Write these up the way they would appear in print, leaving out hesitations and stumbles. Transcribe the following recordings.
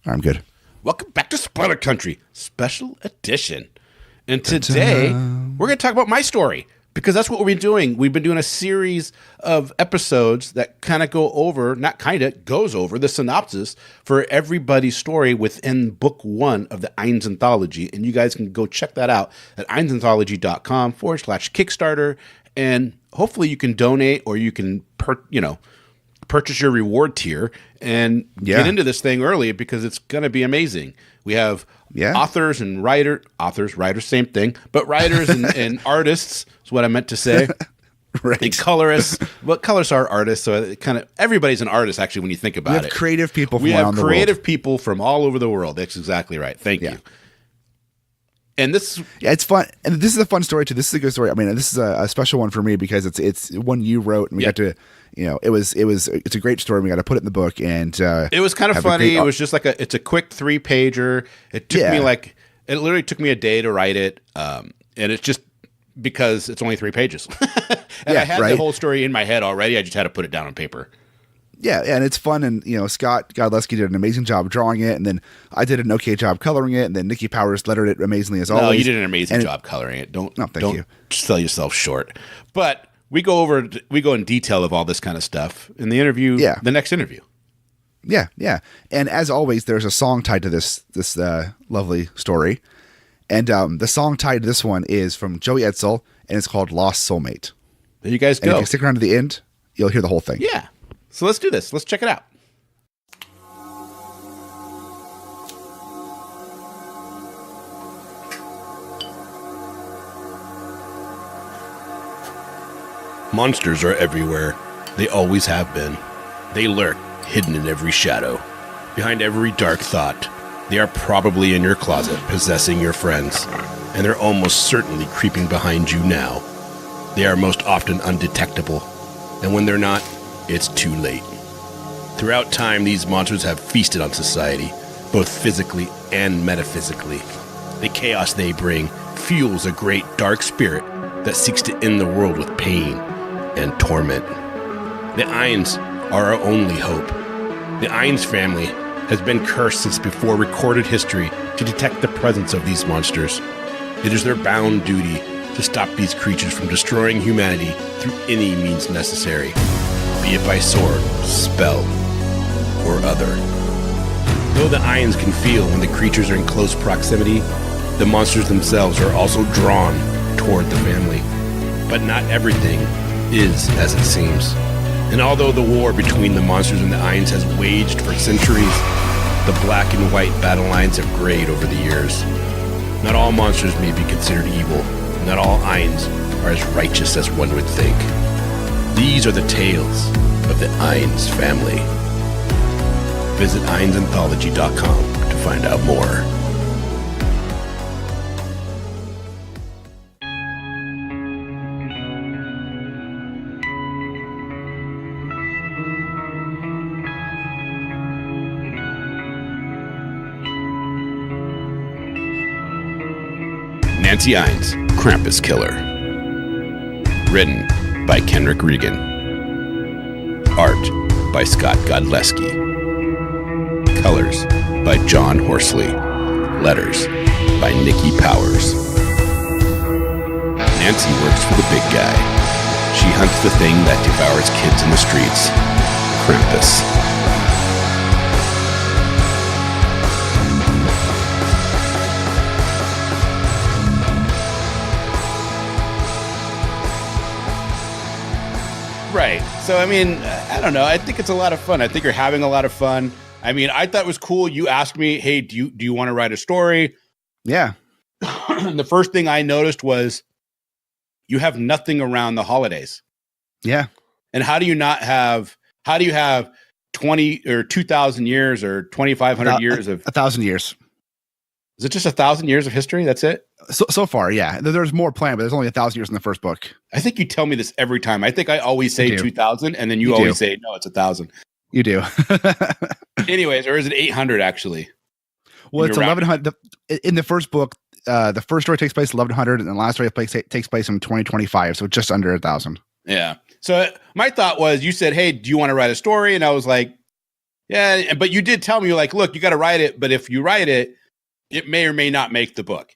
I'm good. Welcome back to Spoiler Country, special edition. And today, we're going to talk about my story, because that's what we've been doing. We've been doing a series of episodes that kind of goes over the synopsis for everybody's story within book one of the Eynes Anthology. And you guys can go check that out at EynesAnthology.com/Kickstarter. And hopefully you can donate, or you can purchase your reward tier and get into this thing early, because it's going to be amazing. We have authors, same thing, but writers and artists is what I meant to say. Right. And colorists. Well, colorists are artists, so it kind of everybody's an artist actually when you think about it. We have creative people from we around have the world. creative people from all over the world. That's exactly right. Thank you. And this, it's fun, and this is a fun story too. This is a good story. I mean, this is a special one for me because it's one you wrote, and we got to, it's a great story. We got to put it in the book, and it was kind of funny. It was just like it's a quick 3-pager. It took me it literally took me a day to write it, and it's just because it's only 3 pages, and I had the whole story in my head already. I just had to put it down on paper. Yeah, and it's fun, and Scott Godleski did an amazing job drawing it, and then I did an okay job coloring it, and then Nikki Powers lettered it amazingly as always. No, you did an amazing job coloring it. Don't sell yourself short. But we go in detail of all this kind of stuff in the interview. Yeah. The next interview. Yeah, yeah, and as always, there's a song tied to this lovely story, and the song tied to this one is from Joey Edsall, and it's called "Lost Soulmate." There you guys go. And if you stick around to the end, you'll hear the whole thing. Yeah. So let's do this. Let's check it out. Monsters are everywhere. They always have been. They lurk, hidden in every shadow. Behind every dark thought. They are probably in your closet, possessing your friends. And they're almost certainly creeping behind you now. They are most often undetectable. And when they're not, it's too late. Throughout time, these monsters have feasted on society, both physically and metaphysically. The chaos they bring fuels a great dark spirit that seeks to end the world with pain and torment. The Eynes are our only hope. The Eynes family has been cursed since before recorded history to detect the presence of these monsters. It is their bound duty to stop these creatures from destroying humanity through any means necessary, be it by sword, spell, or other. Though the Eynes can feel when the creatures are in close proximity, the monsters themselves are also drawn toward the family. But not everything is as it seems. And although the war between the monsters and the Eynes has waged for centuries, the black and white battle lines have grayed over the years. Not all monsters may be considered evil. Not all Eynes are as righteous as one would think. These are the tales of the Eynes family. Visit EynesAnthology.com to find out more. Nancy Eynes, Krampus Killer. Written by Kenric Regan. Art by Scott Godleski. Colors by John Horsley. Letters by Nikki Powers. Nancy works for the big guy. She hunts the thing that devours kids in the streets. Krampus. Right. So, I mean, I don't know. I think it's a lot of fun. I think you're having a lot of fun. I mean, I thought it was cool. You asked me, hey, do you want to write a story? Yeah. And the first thing I noticed was you have nothing around the holidays. Yeah. And how do you have 20 or 2,000 years or 2,500 years of... 1,000 years. Is it just 1,000 years of history? That's it? So far, yeah. There's more planned, but there's only 1,000 years in the first book. I think you tell me this every time. I think I always say 2,000, and then you always say, no, it's 1,000. You do. Anyways, or is it 800 actually? Well, it's 1,100. In the first book, the first story takes place 1,100, and the last story takes place in 2025, so just under 1,000. Yeah. So my thought was, you said, hey, do you want to write a story? And I was like, Yeah, but you did tell me, you're like, look, you got to write it, but if you write it, it may or may not make the book.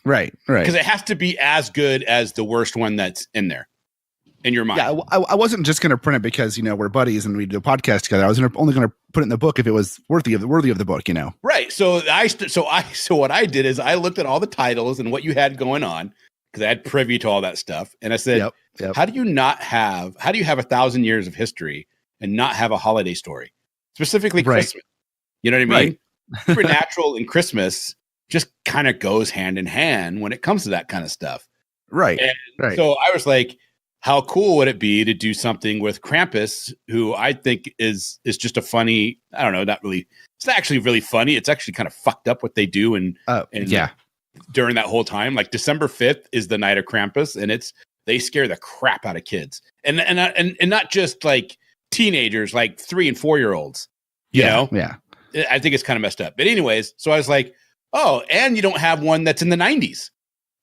Right. Because it has to be as good as the worst one that's in there, in your mind. Yeah, I wasn't just going to print it because, we're buddies and we do a podcast together. I was only going to put it in the book if it was worthy of the book, Right. So what I did is I looked at all the titles and what you had going on, because I had privy to all that stuff. And I said, yep. how do you have 1,000 years of history and not have a holiday story? Specifically Christmas. You know what I mean? Right. Supernatural and Christmas just kind of goes hand in hand when it comes to that kind of stuff. Right. And so I was like, how cool would it be to do something with Krampus, who I think is just a funny, I don't know, it's not actually really funny. It's actually kind of fucked up what they do. And during that whole time, like December 5th is the night of Krampus, and they scare the crap out of kids. And not just like teenagers, like 3 and 4 year olds, you know? Yeah. I think it's kind of messed up. But anyways, so I was like, oh, and you don't have one that's in the 90s.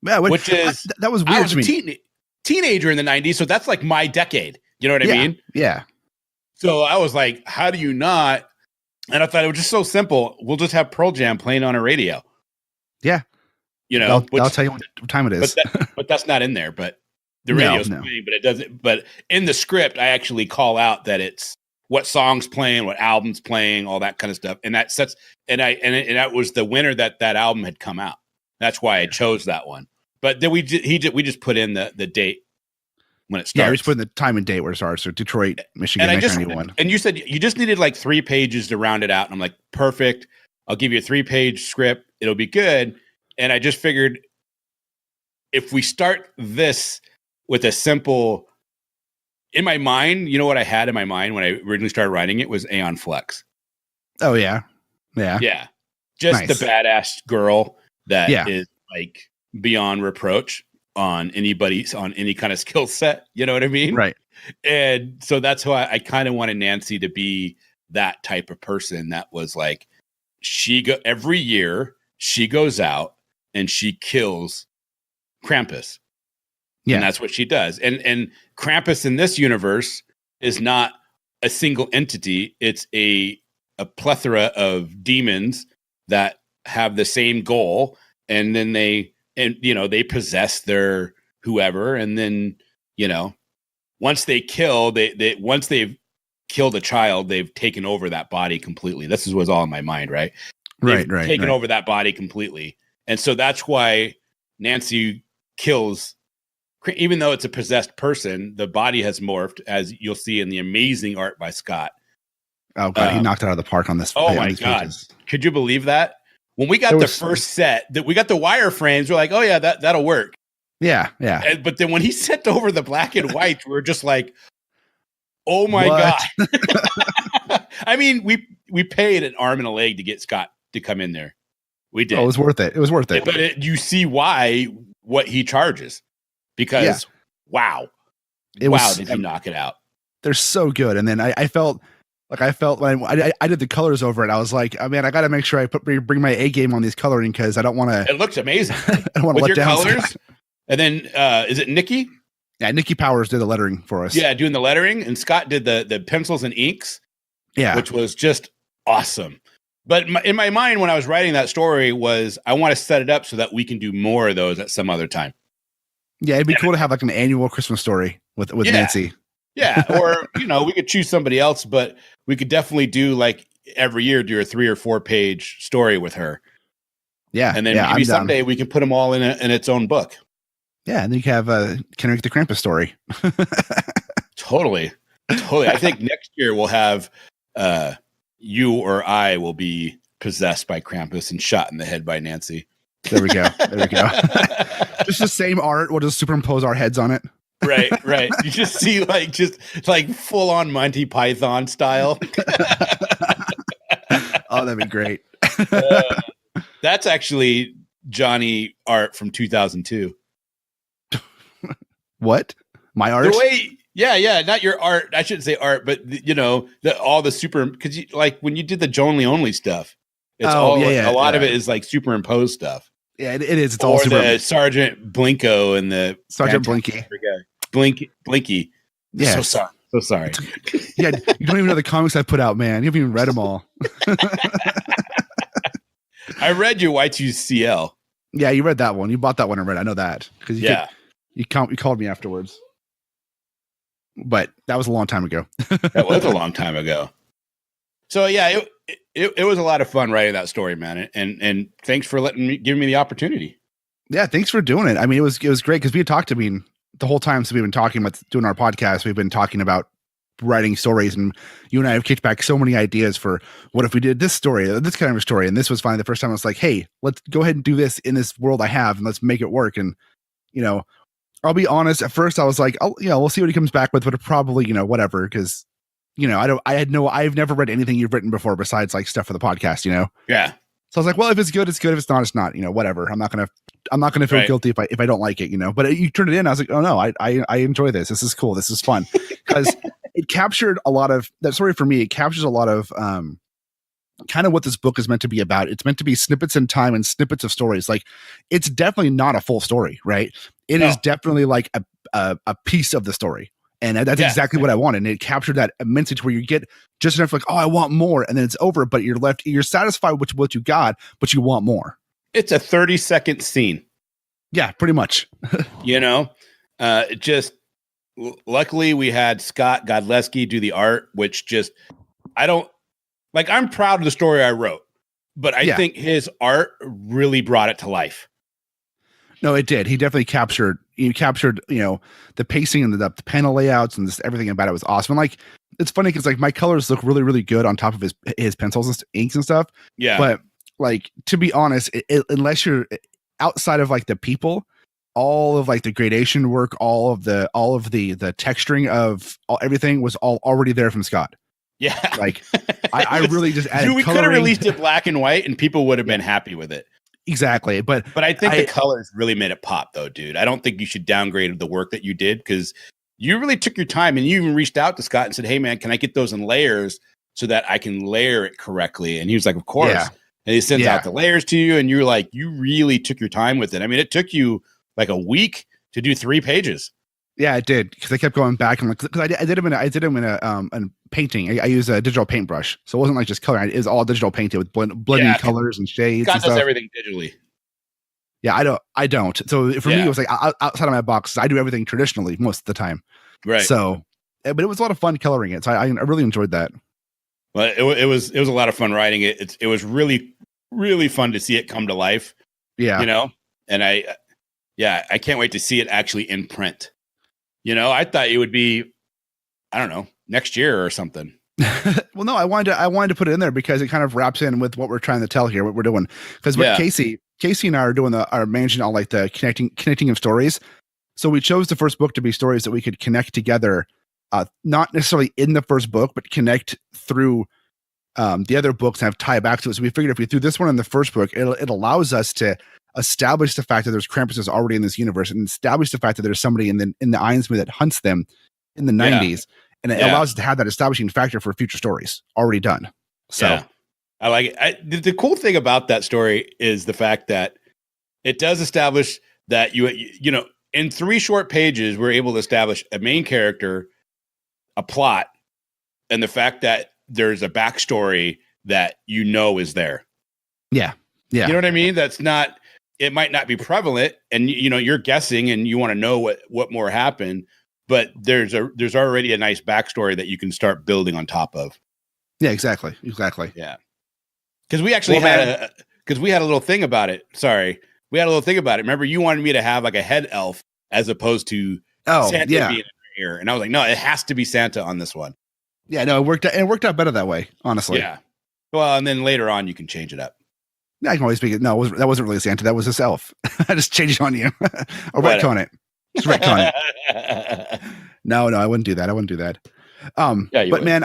Yeah, which is, that was weird to me. Teenager in the 90s, so that's like my decade. You know what I mean? Yeah. So I was like, how do you not? And I thought it was just so simple. We'll just have Pearl Jam playing on a radio. Yeah. I'll tell you what time it is. But that's not in there. But the radio's playing, but it doesn't. But in the script, I actually call out that it's what song's playing, what album's playing, all that kind of stuff. And that sets, and that was the winter that album had come out. That's why I chose that one. But then we just put in the date when it starts. Yeah, we just put in the time and date where it starts. So Detroit, Michigan, 1991. And you said you just needed like 3 pages to round it out. And I'm like, perfect. I'll give you a 3-page script. It'll be good. And I just figured if we start this with a simple, in my mind, you know what I had in my mind when I originally started writing it was Aeon Flux. Oh, yeah. Yeah. Yeah. Just the badass girl that is like beyond reproach on any kind of skill set. You know what I mean? Right. And so that's why I kind of wanted Nancy to be that type of person that was like, every year she goes out and she kills Krampus. Yeah. And that's what she does. And Krampus in this universe is not a single entity. It's a plethora of demons that have the same goal. And then they possess their whoever. And then, once they kill, once they've killed a child, they've taken over that body completely. This was all in my mind, right? They've taken over that body completely. And so that's why Nancy kills, even though it's a possessed person, the body has morphed, as you'll see in the amazing art by Scott. Oh God, he knocked it out of the park on this. Oh my God. Pages. Could you believe that? When we got the first set, that we got the wireframes, we're like, oh yeah, that'll work. Yeah, yeah. But then when he sent over the black and white, we're just like, oh my God. I mean, we paid an arm and a leg to get Scott to come in there. We did. Oh, it was worth it. It was worth it. But you see what he charges, because wow, did you knock it out? They're so good. And then I felt when I did the colors over it, I was like, oh man, I got to make sure I bring my A game on these coloring, because I don't want to. It looks amazing. I don't want to let down colors. Scott. And then is it Nikki? Yeah, Nikki Powers did the lettering for us. Yeah, doing the lettering, and Scott did the pencils and inks. Yeah, which was just awesome. But in my mind, when I was writing that story, was I want to set it up so that we can do more of those at some other time. Yeah, it'd be cool to have like an annual Christmas story with Nancy. Yeah, or we could choose somebody else, but we could definitely do like every year do a 3 or 4 page story with her. Yeah, and then maybe someday we can put them all in its own book. Yeah, and then you can have Kenric the Krampus story. Totally. I think next year we'll have you or I will be possessed by Krampus and shot in the head by Nancy. There we go. Just the same art. We'll just superimpose our heads on it. Right. You just see like full on Monty Python style. Oh, that'd be great. That's actually Johnny art from 2002. What? My art? The way, yeah, not your art. I shouldn't say art, but all the super, because like when you did the Joan Leone stuff, it's a lot of it is like superimposed stuff. Yeah, it is. It's or all super. The Sergeant Blinko and the Sergeant Blinky. Blinky. Yeah. So So sorry. Yeah, you don't even know the comics I put out, man. You haven't even read them all. I read your Y2CL. Yeah, you read that one. You bought that one and read. I know that because you called me afterwards. But that was a long time ago. That was a long time ago. So yeah, it was a lot of fun writing that story, man. And thanks for giving me the opportunity. Yeah, thanks for doing it. I mean, it was great because we had talked. I mean, the whole time since we've been talking about doing our podcast, we've been talking about writing stories, and you and I have kicked back so many ideas for what if we did this story, this kind of a story. And this was finally the first time I was like, hey, let's go ahead and do this in this world I have, and let's make it work. And I'll be honest. At first, I was like, we'll see what he comes back with, but probably, whatever, because I've never read anything you've written before besides like stuff for the podcast, Yeah. So I was like, well, if it's good, it's good. If it's not, it's not. Whatever. I'm not gonna feel guilty if I don't like it. But you turned it in. I was like, oh no, I enjoy this. This is cool. This is fun because it captured a lot of that story for me. It captures a lot of kind of what this book is meant to be about. It's meant to be snippets in time and snippets of stories. Like, it's definitely not a full story, right? It is definitely like a piece of the story. And that's exactly what I wanted. And it captured that immensely to where you get just enough like, oh, I want more. And then it's over, but you're satisfied with what you got, but you want more. It's a 30-second scene. Yeah, pretty much. Luckily we had Scott Godleski do the art, which I'm proud of the story I wrote, but I think his art really brought it to life. No, it did. He definitely captured, the pacing and the panel layouts and just everything about it was awesome. And like, it's funny because like my colors look really, really good on top of his pencils and inks and stuff. Yeah. But like, to be honest, unless you're outside of like the people, all of like the gradation work, all of the texturing of everything was all already there from Scott. Yeah. Like I really just added we could have released it black and white and people would have been happy with it. Exactly. But I think the colors really made it pop though, dude. I don't think you should downgrade the work that you did because you really took your time and you even reached out to Scott and said, hey man, can I get those in layers so that I can layer it correctly? And he was like, of course. Yeah. And he sends out the layers to you and you're like, you really took your time with it. I mean, it took you like a week to do 3 pages. Yeah, it did because I kept going back and like because I did them in a painting. I use a digital paintbrush, so it wasn't like just color. It was all digital painted with blending colors and shades. Scott does everything digitally. Yeah, I don't. So for me, it was like outside of my box. I do everything traditionally most of the time. Right. So, but it was a lot of fun coloring it. So I really enjoyed that. Well, it was a lot of fun writing it. It was really, really fun to see it come to life. Yeah. And I can't wait to see it actually in print. I thought it would be, I don't know, next year or something. Well, no, I wanted to put it in there because it kind of wraps in with what we're trying to tell here, what we're doing. Because Casey and I are doing are managing all like the connecting of stories. So we chose the first book to be stories that we could connect together, not necessarily in the first book, but connect through the other books and have tie back to it. So we figured if we threw this one in the first book, it allows us to establish the fact that there's Krampuses already in this universe and establish the fact that there's somebody in the Eynes movie that hunts them in the 90s. And it allows us to have that establishing factor for future stories already done. So I like it. The cool thing about that story is the fact that it does establish that you in 3 short pages, we're able to establish a main character, a plot, and the fact that there's a backstory that is there. Yeah. Yeah. You know what I mean? It might not be prevalent and you're guessing and you want to know what more happened, but there's already a nice backstory that you can start building on top of. Yeah, exactly. Yeah. Cause we actually had a little thing about it. Sorry. We had a little thing about it. Remember you wanted me to have like a head elf as opposed to Santa being in here. And I was like, no, it has to be Santa on this one. Yeah, no, it worked out better that way, honestly. Yeah. Well, and then later on you can change it up. I can always speak it. No, that wasn't really Santa. That was his elf. I just changed it on you. Or retcon it. Just retcon it. No, I wouldn't do that. But would. Man,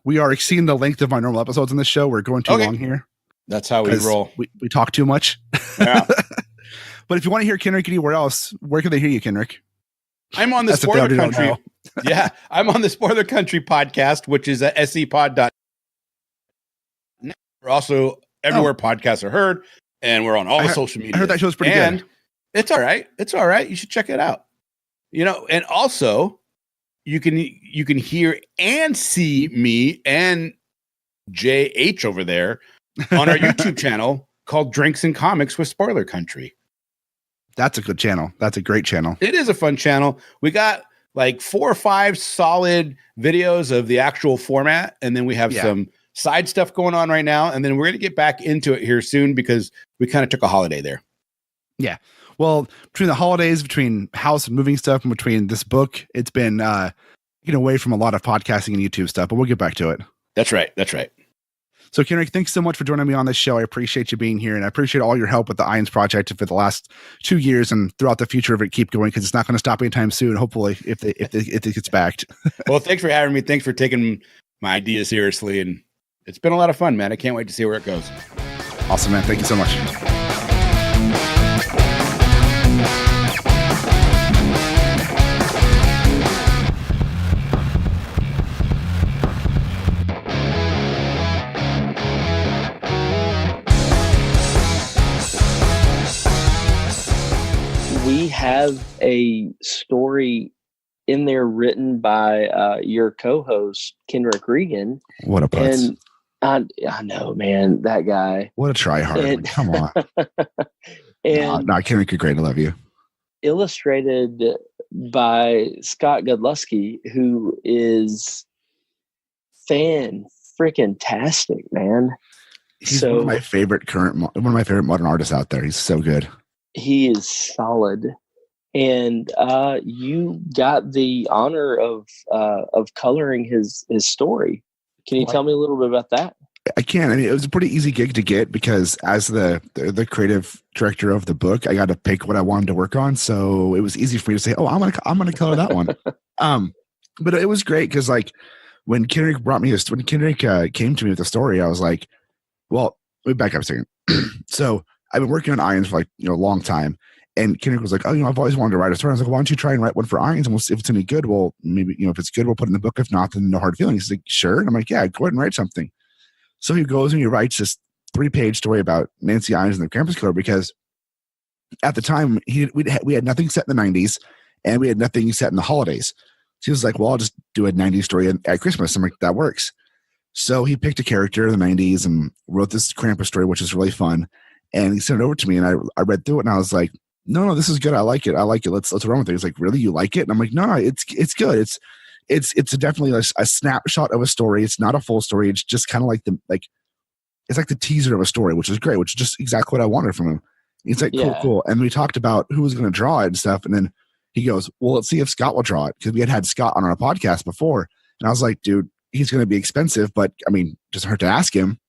we are exceeding the length of our normal episodes in this show. We're going too long here. That's how we roll. We talk too much. Yeah. But if you want to hear Kenric anywhere else, where can they hear you, Kenric? I'm on the Spoiler Country. Yeah, I'm on the Spoiler Country podcast, which is at secpod.net. We're also everywhere podcasts are heard, and we're on all the social media. I heard that show's pretty good. It's all right. You should check it out. And also, you can hear and see me and JH over there on our YouTube channel called Drinks and Comics with Spoiler Country. That's a good channel. That's a great channel. It is a fun channel. We got like 4 or 5 solid videos of the actual format, and then we have some side stuff going on right now, and then we're going to get back into it here soon because we kind of took a holiday there. Yeah. Well, between the holidays, between house and moving stuff, and between this book, it's been getting away from a lot of podcasting and YouTube stuff, but we'll get back to it. That's right. That's right. So, Kenric, thanks so much for joining me on this show. I appreciate you being here, and I appreciate all your help with the Eynes project for the last 2 years and throughout the future of it. Keep going, because it's not going to stop anytime soon. Hopefully, if it gets backed. Well, thanks for having me. Thanks for taking my idea seriously, and it's been a lot of fun, man. I can't wait to see where it goes. Awesome, man. Thank you so much. We have a story in there written by your co-host, Kenric Regan. What a putz. And I know, man, that guy. What a tryhard. Come on. And Kenric, you're great. I love you. Illustrated by Scott Godlewski, who is fan-freaking-tastic, man. He's one of my favorite modern artists out there. He's so good. He is solid. And you got the honor of coloring his story. Can you tell me a little bit about that? I can. I mean, it was a pretty easy gig to get because as the creative director of the book, I got to pick what I wanted to work on. So it was easy for me to say, "Oh, I'm gonna color that one." But it was great because like when Kenric came to me with the story, I was like, "Well, let me back up a second." So I've been working on Eynes for a long time. And Kenric was like, "Oh, I've always wanted to write a story." I was like, "Why don't you try and write one for Eynes? And we'll see if it's any good. Well, maybe, if it's good, we'll put it in the book. If not, then no hard feelings." He's like, "Sure." And I'm like, "Yeah, go ahead and write something." So he goes and he writes this 3-page story about Nancy Eynes and the Krampus Killer, because at the time we had nothing set in the 90s and we had nothing set in the holidays. So he was like, "Well, I'll just do a 90s story at Christmas." I'm like, "That works." So he picked a character in the 90s and wrote this Krampus story, which is really fun. And he sent it over to me, and I read through it, and I was like, no, this is good. I like it. Let's run with it. He's like, "Really? You like it?" And I'm like, no, it's good. It's definitely a snapshot of a story. It's not a full story. It's just kind of like it's like the teaser of a story, which is great, which is just exactly what I wanted from him. He's like, cool. And we talked about who was going to draw it and stuff. And then he goes, "Well, let's see if Scott will draw it." Because we had Scott on our podcast before. And I was like, "Dude, he's going to be expensive, but I mean, doesn't hurt to ask him."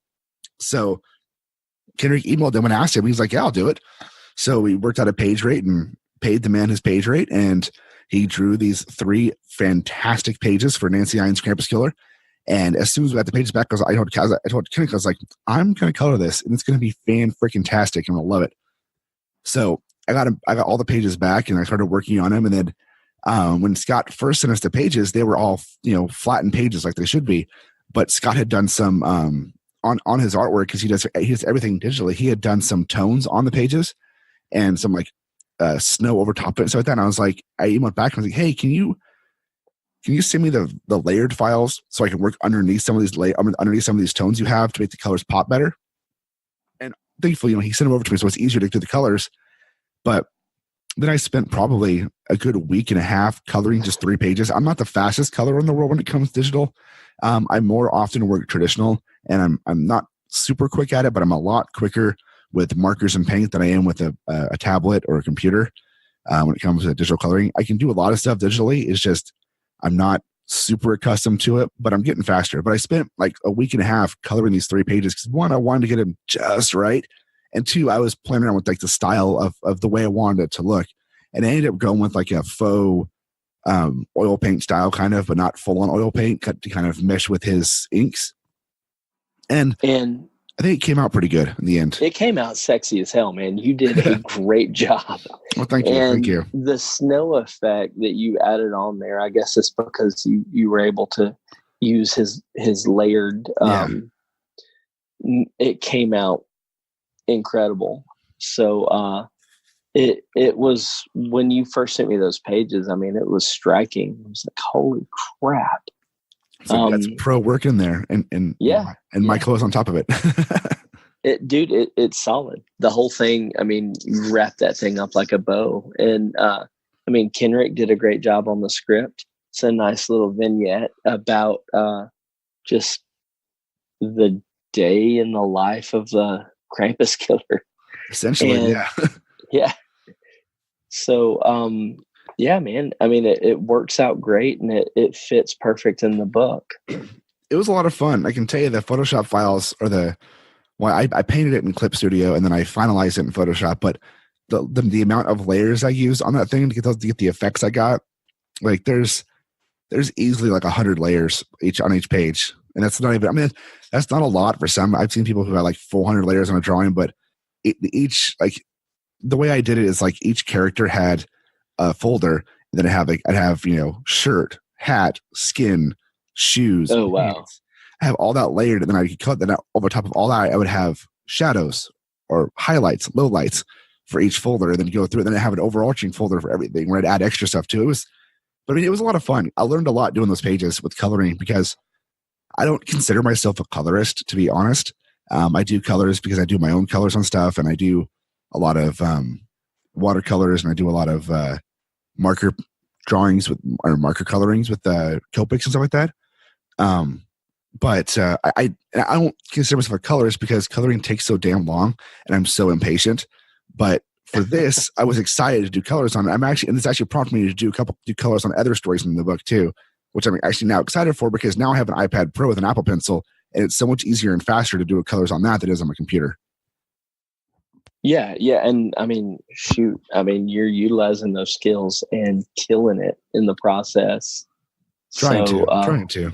So Kenric emailed him and asked him. He's like, "Yeah, I'll do it." So we worked out a page rate and paid the man his page rate. And he drew these 3 fantastic pages for Nancy Eynes' Krampus Killer. And as soon as we got the pages back, I told Kenric, I was like, "I'm going to color this, and it's going to be fan-freaking-tastic. I'm going to love it." So I got all the pages back, and I started working on them. And then when Scott first sent us the pages, they were all flattened pages like they should be. But Scott had done some on his artwork, because he does everything digitally. He had done some tones on the pages and some snow over top of it. So like that, and I was like, I emailed back and I was like, "Hey, can you send me the layered files so I can work underneath some of these tones you have to make the colors pop better?" And thankfully, he sent them over to me, so it's easier to do the colors. But then I spent probably a good week and a half coloring just 3 pages. I'm not the fastest colorer in the world when it comes to digital. I more often work traditional, and I'm not super quick at it, but I'm a lot quicker with markers and paint than I am with a tablet or a computer. When it comes to digital coloring, I can do a lot of stuff digitally. It's just I'm not super accustomed to it, but I'm getting faster. But I spent like a week and a half coloring these 3 pages because 1, I wanted to get them just right, and 2, I was playing around with like the style of the way I wanted it to look, and I ended up going with like a faux oil paint style, kind of, but not full on oil paint, to kind of mesh with his inks. And I think it came out pretty good in the end. It came out sexy as hell, man. You did a great job. Well, thank you. Thank you. The snow effect that you added on there, I guess it's because you were able to use his layered. It came out incredible. So It was, when you first sent me those pages, I mean, it was striking. I was like, holy crap. So that's pro work in there, and my clothes on top of it. It's solid. The whole thing, I mean, you wrap that thing up like a bow. And I mean, Kenric did a great job on the script. It's a nice little vignette about just the day in the life of the Krampus Killer. Essentially, yeah. So, yeah, man. I mean, it works out great, and it fits perfect in the book. It was a lot of fun. I can tell you the Photoshop files are I painted it in Clip Studio and then I finalized it in Photoshop. But the amount of layers I used on that thing to get the effects I got, like there's easily like 100 layers on each page, and that's not even. I mean, that's not a lot for some. I've seen people who have like 400 layers on a drawing, but each, like, the way I did it is like each character had a folder, and then I'd have shirt, hat, skin, shoes. Oh wow! Pants. I have all that layered, and then I cut that out. Over top of all that, I would have shadows or highlights, lowlights for each folder, and then go through it. Then I have an overarching folder for everything where I'd add extra stuff to it. But I mean, it was a lot of fun. I learned a lot doing those pages with coloring because I don't consider myself a colorist, to be honest. I do colors because I do my own colors on stuff, and I do a lot of watercolors, and I do a lot of marker drawings or marker colorings with Copics and stuff like that. But I don't consider myself a colorist because coloring takes so damn long, and I'm so impatient. But for this, I was excited to do colors on it. And this actually prompted me to do colors on other stories in the book too, which I'm actually now excited for because now I have an iPad Pro with an Apple Pencil, and it's so much easier and faster to do colors on that than it is on my computer. Yeah, and I mean, shoot, I mean, you're utilizing those skills and killing it in the process. Trying to.